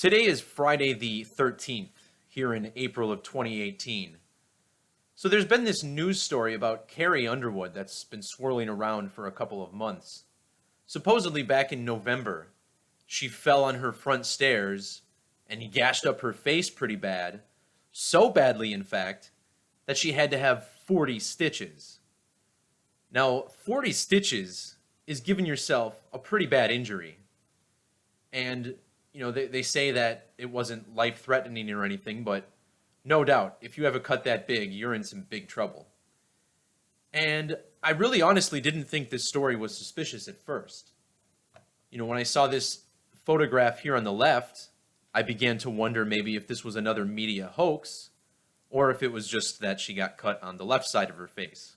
Today is Friday the 13th, here in April of 2018. So there's been this news story about Carrie Underwood that's been swirling around for a couple of months. Supposedly back in November, she fell on her front stairs and gashed up her face pretty bad. So badly, in fact, that she had to have 40 stitches. Now, 40 stitches is giving yourself a pretty bad injury. And they say that it wasn't life-threatening or anything, but no doubt, if you have a cut that big, you're in some big trouble. And I really honestly didn't think this story was suspicious at first. When I saw this photograph here on the left, I began to wonder maybe if this was another media hoax, or if it was just that she got cut on the left side of her face.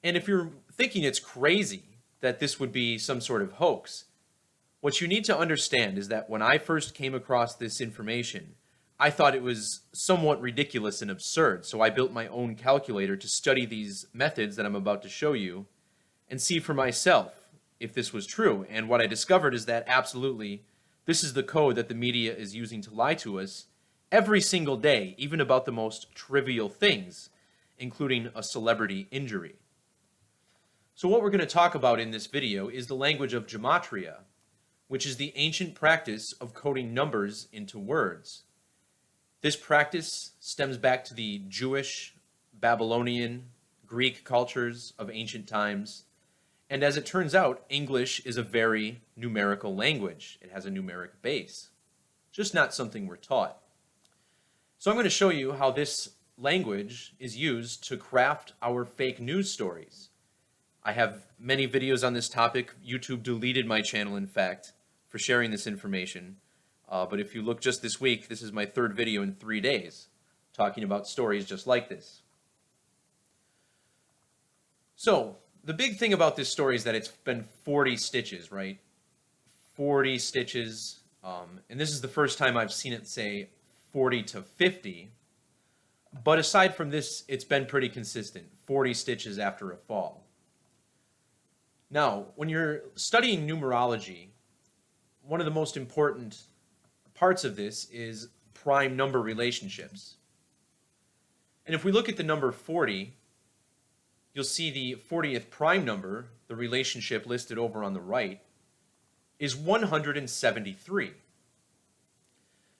And if you're thinking it's crazy that this would be some sort of hoax, what you need to understand is that when I first came across this information, I thought it was somewhat ridiculous and absurd, so I built my own calculator to study these methods that I'm about to show you and see for myself if this was true. And what I discovered is that absolutely, this is the code that the media is using to lie to us every single day, even about the most trivial things, including a celebrity injury. So what we're going to talk about in this video is the language of Gematria, which is the ancient practice of coding numbers into words. This practice stems back to the Jewish, Babylonian, Greek cultures of ancient times, and as it turns out, English is a very numerical language. It has a numeric base, just not something we're taught. So I'm going to show you how this language is used to craft our fake news stories. I have many videos on this topic. YouTube deleted my channel, in fact, for sharing this information. But if you look just this week, this is my third video in 3 days, talking about stories just like this. So, the big thing about this story is that it's been 40 stitches, right? 40 stitches. And this is the first time I've seen it say 40 to 50. But aside from this, it's been pretty consistent, 40 stitches after a fall. Now, when you're studying numerology, one of the most important parts of this is prime number relationships. And if we look at the number 40, you'll see the 40th prime number, the relationship listed over on the right, is 173.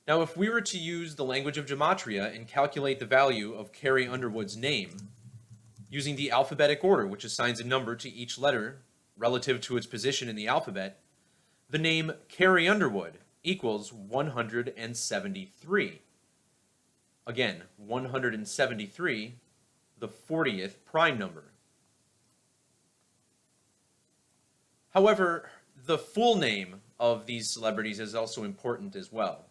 Now, if we were to use the language of Gematria and calculate the value of Carrie Underwood's name using the alphabetic order, which assigns a number to each letter relative to its position in the alphabet, the name Carrie Underwood equals 173. Again, 173, the 40th prime number. However, the full name of these celebrities is also important as well.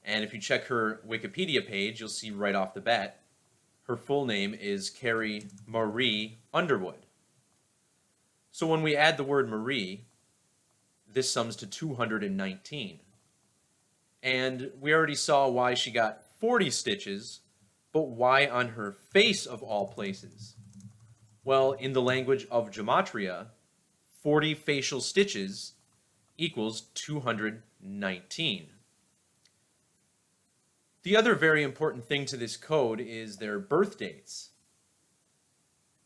And if you check her Wikipedia page, you'll see right off the bat, her full name is Carrie Marie Underwood. So when we add the word Marie, this sums to 219. And we already saw why she got 40 stitches, but why on her face of all places? Well, in the language of Gematria, 40 facial stitches equals 219. The other very important thing to this code is their birth dates.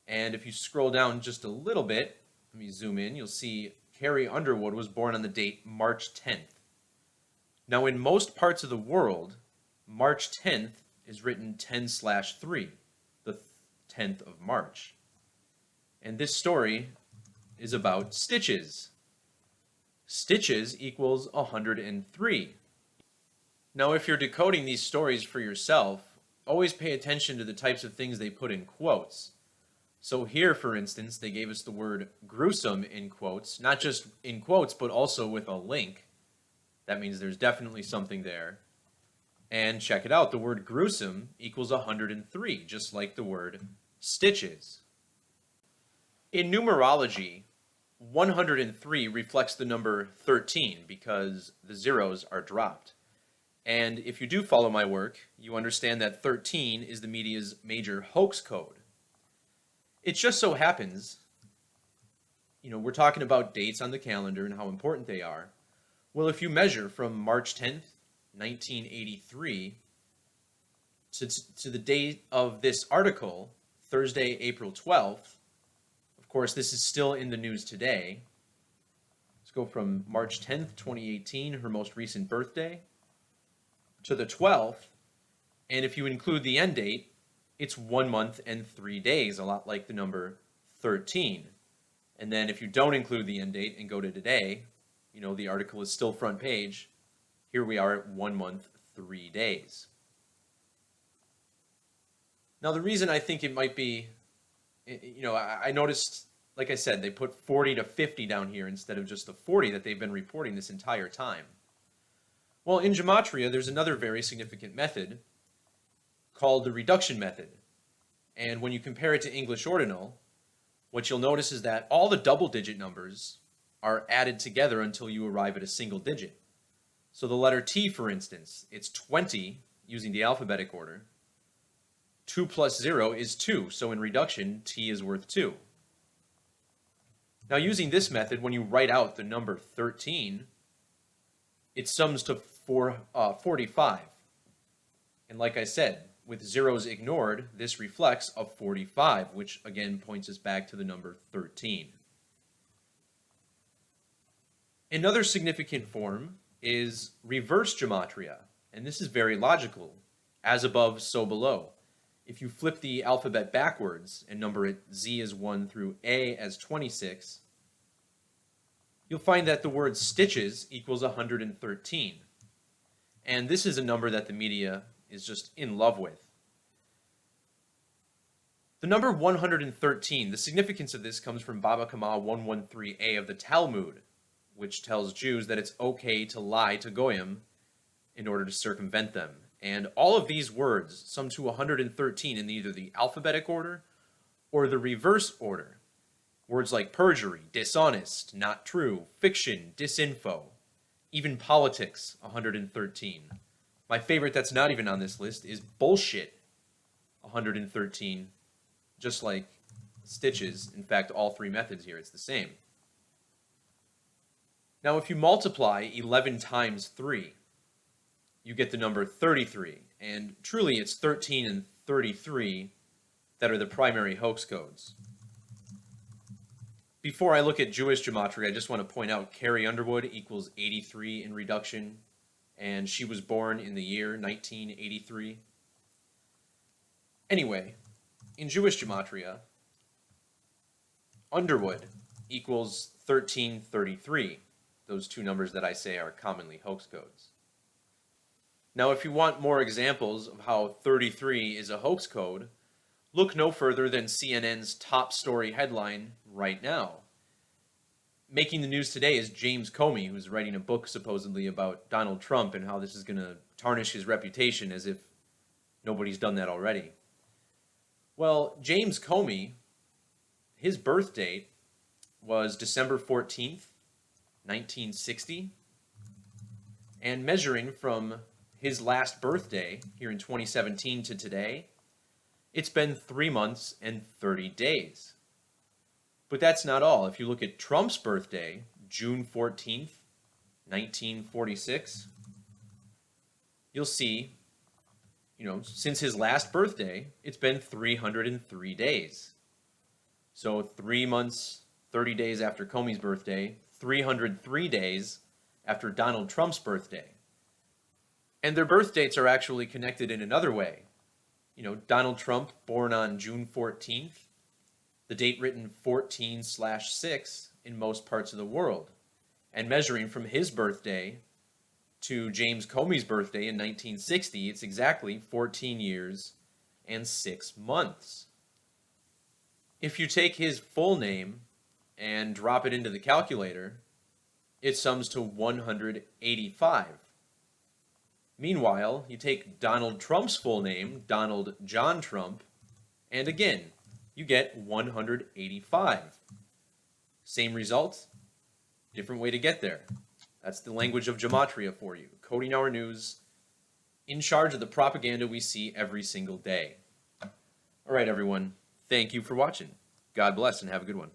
And if you scroll down just a little bit, let me zoom in, you'll see Carrie Underwood was born on the date March 10th. Now, in most parts of the world, March 10th is written 10/3, the 10th of March. And this story is about stitches. Stitches equals 103. Now, if you're decoding these stories for yourself, always pay attention to the types of things they put in quotes. So here, for instance, they gave us the word gruesome in quotes, not just in quotes, but also with a link. That means there's definitely something there. And check it out, the word gruesome equals 103, just like the word stitches. In numerology, 103 reflects the number 13 because the zeros are dropped. And if you do follow my work, you understand that 13 is the media's major hoax code. It just so happens, we're talking about dates on the calendar and how important they are. Well, if you measure from March 10th, 1983, to the date of this article, Thursday, April 12th, of course, this is still in the news today. Let's go from March 10th, 2018, her most recent birthday, to the 12th. And if you include the end date, it's 1 month and 3 days, a lot like the number 13. And then if you don't include the end date and go to today, the article is still front page. Here we are at 1 month, 3 days. Now, the reason I think it might be, I noticed, like I said, they put 40 to 50 down here instead of just the 40 that they've been reporting this entire time. Well, in Gematria, there's another very significant method called the reduction method. And when you compare it to English ordinal, what you'll notice is that all the double-digit numbers are added together until you arrive at a single digit. So the letter T, for instance, it's 20 using the alphabetic order. 2 plus 0 is 2, so in reduction, T is worth 2. Now, using this method, when you write out the number 13, it sums to 45. And like I said, with zeros ignored, this reflects a 45, which again points us back to the number 13. Another significant form is reverse gematria, and this is very logical. As above, so below. If you flip the alphabet backwards and number it Z as 1 through A as 26, you'll find that the word stitches equals 113. And this is a number that the media is just in love with. The number 113, the significance of this comes from Baba Kama 113a of the Talmud, which tells Jews that it's okay to lie to Goyim in order to circumvent them. And all of these words sum to 113 in either the alphabetic order or the reverse order. Words like perjury, dishonest, not true, fiction, disinfo, even politics, 113. My favorite that's not even on this list is bullshit, 113, just like stitches. In fact, all three methods here, it's the same. Now, if you multiply 11 times 3, you get the number 33. And truly, it's 13 and 33 that are the primary hoax codes. Before I look at Jewish gematria, I just want to point out Carrie Underwood equals 83 in reduction, and she was born in the year 1983. Anyway, in Jewish gematria, Underwood equals 1333, those two numbers that I say are commonly hoax codes. Now, if you want more examples of how 33 is a hoax code, look no further than CNN's top story headline right now. Making the news today is James Comey, who's writing a book supposedly about Donald Trump and how this is going to tarnish his reputation, as if nobody's done that already. Well, James Comey, his birth date was December 14th, 1960, and measuring from his last birthday here in 2017 to today, it's been 3 months and 30 days. But that's not all. If you look at Trump's birthday, June 14th, 1946, you'll see, since his last birthday, it's been 303 days. So 3 months, 30 days after Comey's birthday, 303 days after Donald Trump's birthday. And their birth dates are actually connected in another way. Donald Trump, born on June 14th, the date written 14/6 in most parts of the world. And measuring from his birthday to James Comey's birthday in 1960, it's exactly 14 years and 6 months. If you take his full name and drop it into the calculator, it sums to 185. Meanwhile, you take Donald Trump's full name, Donald John Trump, and again, you get 185. Same result, different way to get there. That's the language of gematria for you. Coding our news, in charge of the propaganda we see every single day. All right, everyone. Thank you for watching. God bless and have a good one.